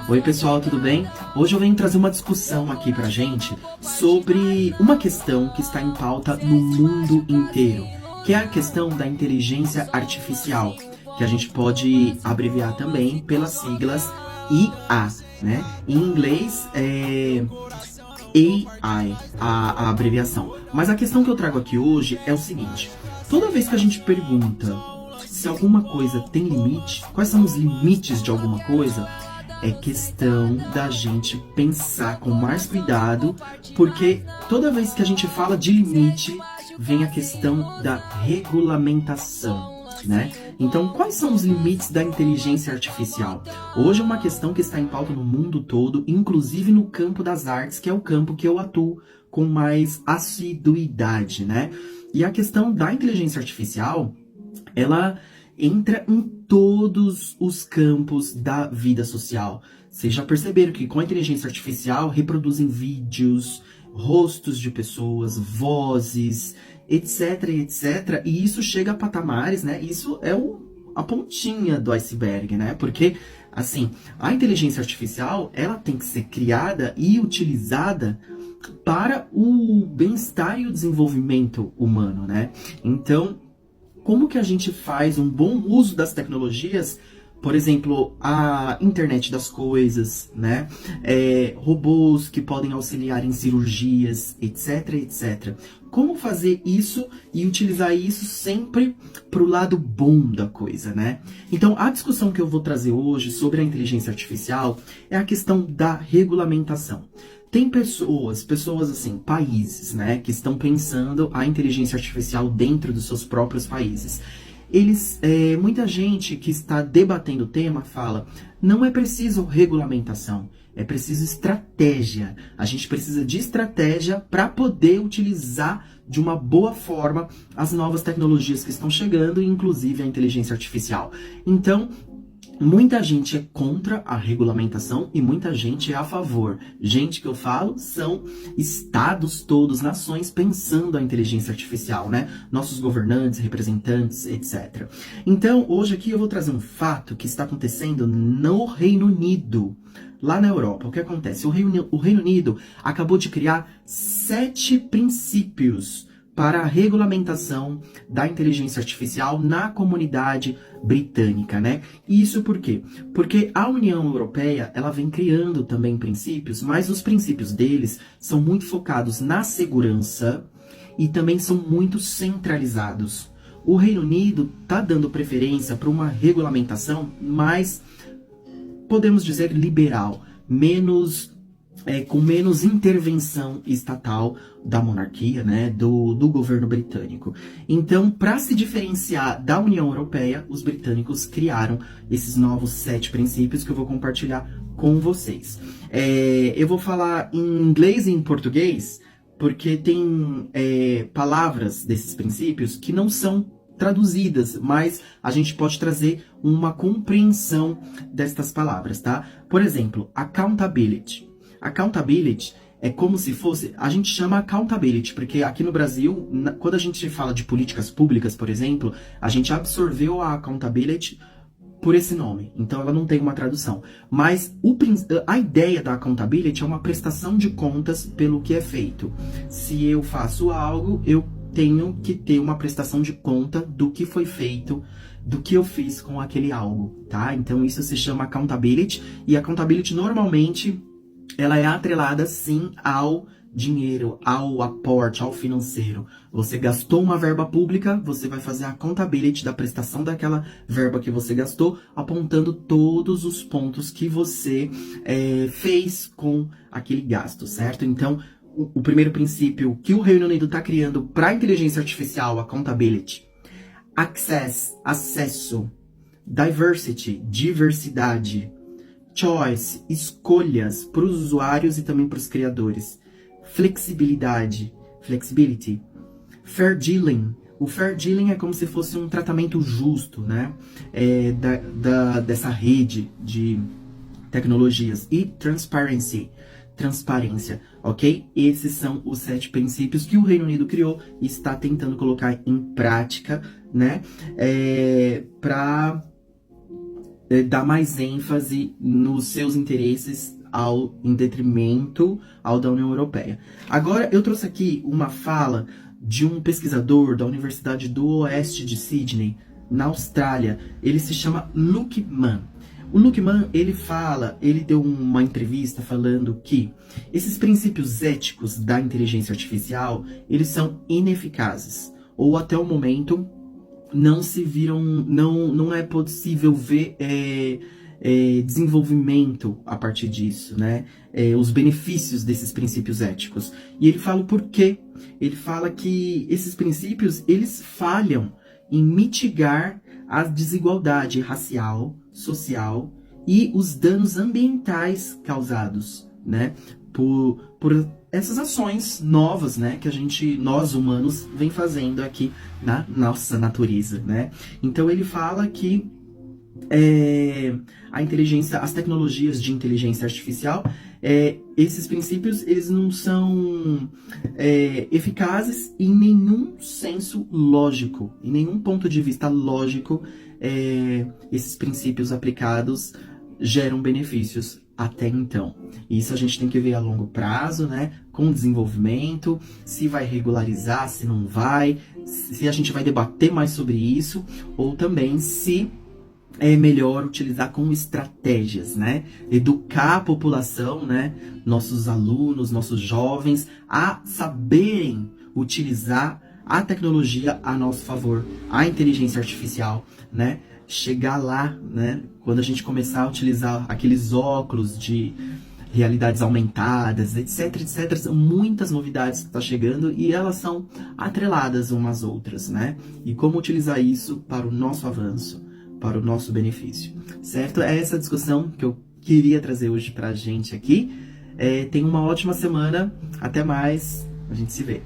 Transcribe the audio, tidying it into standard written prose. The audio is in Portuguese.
Oi pessoal, tudo bem? Hoje eu venho trazer uma discussão aqui pra gente sobre uma questão que está em pauta no mundo inteiro, que é a questão da inteligência artificial, que a gente pode abreviar também pelas siglas IA, né? Em inglês é AI, a abreviação. Mas a questão que eu trago aqui hoje é o seguinte: toda vez que a gente pergunta se alguma coisa tem limite, quais são os limites de alguma coisa, é questão da gente pensar com mais cuidado, porque toda vez que a gente fala de limite, vem a questão da regulamentação, né? Então, quais são os limites da inteligência artificial? Hoje é uma questão que está em pauta no mundo todo, inclusive no campo das artes, que é o campo que eu atuo com mais assiduidade, né? E a questão da inteligência artificial, ela entra em todos os campos da vida social. Vocês já perceberam que com a inteligência artificial reproduzem vídeos, rostos de pessoas, vozes, etc, etc. E isso chega a patamares, né? Isso é a pontinha do iceberg, né? Porque, assim, a inteligência artificial, ela tem que ser criada e utilizada para o bem-estar e o desenvolvimento humano, né? Então, como que a gente faz um bom uso das tecnologias? Por exemplo, a internet das coisas, né? Robôs que podem auxiliar em cirurgias, etc, etc. Como fazer isso e utilizar isso sempre para o lado bom da coisa, né? Então, a discussão que eu vou trazer hoje sobre a inteligência artificial é a questão da regulamentação. Tem pessoas assim, países, né, que estão pensando a inteligência artificial dentro dos seus próprios países. Muita gente que está debatendo o tema fala, não é preciso regulamentação, é preciso estratégia. A gente precisa de estratégia para poder utilizar de uma boa forma as novas tecnologias que estão chegando, inclusive a inteligência artificial. Então, muita gente é contra a regulamentação e muita gente é a favor. Gente que eu falo são estados todos, nações pensando a inteligência artificial, né? Nossos governantes, representantes, etc. Então, hoje aqui eu vou trazer um fato que está acontecendo no Reino Unido. Lá na Europa, o que acontece? O Reino Unido acabou de criar 7 princípios para a regulamentação da inteligência artificial na comunidade britânica, né? E isso por quê? Porque a União Europeia, ela vem criando também princípios, mas os princípios deles são muito focados na segurança e também são muito centralizados. O Reino Unido está dando preferência para uma regulamentação mais, podemos dizer, liberal, com menos intervenção estatal da monarquia, né, do governo britânico. Então, para se diferenciar da União Europeia, os britânicos criaram esses novos 7 princípios que eu vou compartilhar com vocês. Eu vou falar em inglês e em português, porque tem palavras desses princípios que não são traduzidas, mas a gente pode trazer uma compreensão destas palavras, tá? Por exemplo, accountability. Accountability é como se fosse, a gente chama accountability, porque aqui no Brasil, quando a gente fala de políticas públicas, por exemplo, a gente absorveu a accountability por esse nome, então ela não tem uma tradução. Mas a ideia da accountability é uma prestação de contas pelo que é feito. Se eu faço algo, eu tenho que ter uma prestação de conta do que foi feito, do que eu fiz com aquele algo, tá? Então isso se chama accountability, e accountability normalmente ela é atrelada, sim, ao dinheiro, ao aporte, ao financeiro. Você gastou uma verba pública, você vai fazer a accountability da prestação daquela verba que você gastou, apontando todos os pontos que você fez com aquele gasto, certo? Então, o primeiro princípio que o Reino Unido está criando para a inteligência artificial, accountability. Access, acesso. Diversity, diversidade. Choice, escolhas para os usuários e também para os criadores. Flexibilidade, flexibility. Fair dealing. O fair dealing é como se fosse um tratamento justo, né? Dessa rede de tecnologias. E transparency, transparência, ok? Esses são os 7 princípios que o Reino Unido criou e está tentando colocar em prática, né? Para dá mais ênfase nos seus interesses em detrimento ao da União Europeia. Agora, eu trouxe aqui uma fala de um pesquisador da Universidade do Oeste de Sydney, na Austrália. Ele se chama Luke Mann. O Luke Mann, ele deu uma entrevista falando que esses princípios éticos da inteligência artificial, eles são ineficazes, ou até o momento não é possível ver desenvolvimento a partir disso, né? Os benefícios desses princípios éticos. E ele fala o porquê. Ele fala que esses princípios, eles falham em mitigar a desigualdade racial, social e os danos ambientais causados, né, por essas ações novas, né, que nós humanos, vem fazendo aqui na nossa natureza, né? Então ele fala que as tecnologias de inteligência artificial, esses princípios, eles não são eficazes em nenhum senso lógico, em nenhum ponto de vista lógico. Esses princípios aplicados geram benefícios até então. Isso a gente tem que ver a longo prazo, né? Com o desenvolvimento, se vai regularizar, se não vai, se a gente vai debater mais sobre isso, ou também se é melhor utilizar com estratégias, né? Educar a população, né? Nossos alunos, nossos jovens, a saberem utilizar a tecnologia a nosso favor, a inteligência artificial, né? Chegar lá, né? Quando a gente começar a utilizar aqueles óculos de realidades aumentadas, etc, etc, são muitas novidades que estão chegando e elas são atreladas umas às outras, né? E como utilizar isso para o nosso avanço, para o nosso benefício, certo? É essa discussão que eu queria trazer hoje pra gente aqui. Tenha uma ótima semana, até mais, a gente se vê.